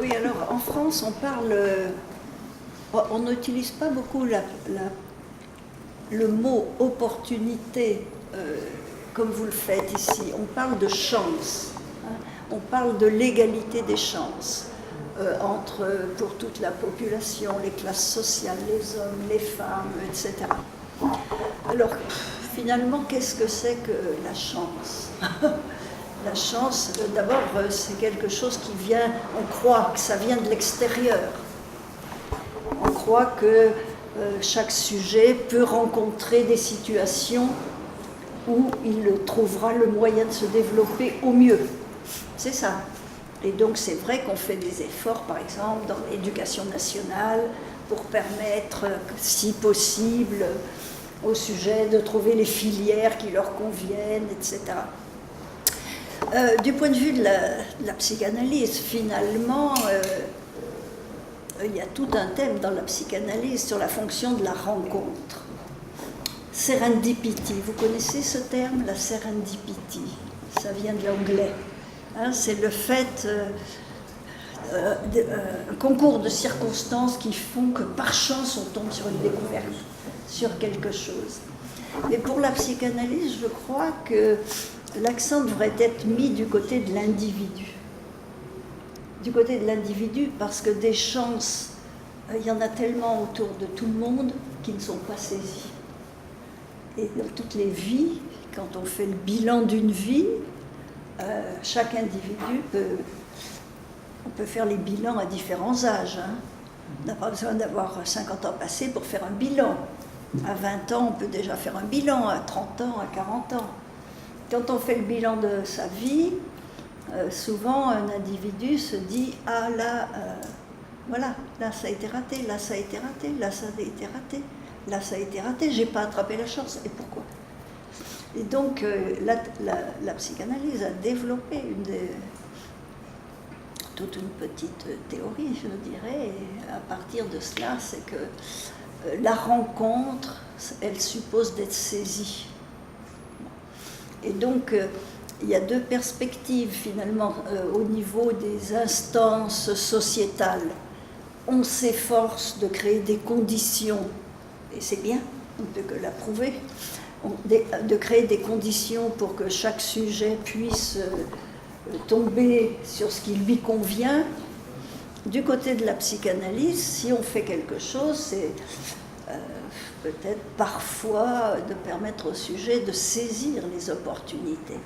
Oui, alors en France, on parle, on n'utilise pas beaucoup le mot opportunité comme vous le faites ici. On parle de chance, hein. On parle de l'égalité des chances pour toute la population, les classes sociales, les hommes, les femmes, etc. Alors, finalement, qu'est-ce que c'est que la chance? La chance, d'abord, c'est quelque chose qui vient, on croit que ça vient de l'extérieur. On croit que chaque sujet peut rencontrer des situations où il trouvera le moyen de se développer au mieux. C'est ça. Et donc c'est vrai qu'on fait des efforts, par exemple, dans l'éducation nationale, pour permettre, si possible, aux sujets de trouver les filières qui leur conviennent, etc. Du point de vue de la psychanalyse, finalement, il y a tout un thème dans la psychanalyse sur la fonction de la rencontre. Serendipity, vous connaissez ce terme, la serendipity? Ça vient de l'anglais. Hein, c'est le fait, un concours de circonstances qui font que par chance on tombe sur une découverte, sur quelque chose. Mais pour la psychanalyse, je crois que l'accent devrait être mis du côté de l'individu. Du côté de l'individu, parce que des chances, il y en a tellement autour de tout le monde qui ne sont pas saisies. Et dans toutes les vies, quand on fait le bilan d'une vie, chaque individu on peut faire les bilans à différents âges. Hein. On n'a pas besoin d'avoir 50 ans passés pour faire un bilan. À 20 ans, on peut déjà faire un bilan, à 30 ans, à 40 ans. Quand on fait le bilan de sa vie, souvent un individu se dit « Ah là, voilà, là ça a été raté, là ça a été raté, là ça a été raté, là ça a été raté, j'ai pas attrapé la chance, et pourquoi ?» Et donc la psychanalyse a développé toute une petite théorie, je dirais, et à partir de cela, c'est que la rencontre, elle suppose d'être saisie. Et donc, il y a deux perspectives finalement au niveau des instances sociétales. On s'efforce de créer des conditions, et c'est bien, on ne peut que l'approuver, de créer des conditions pour que chaque sujet puisse tomber sur ce qui lui convient. Du côté de la psychanalyse, si on fait quelque chose, c'est peut-être parfois de permettre au sujet de saisir les opportunités.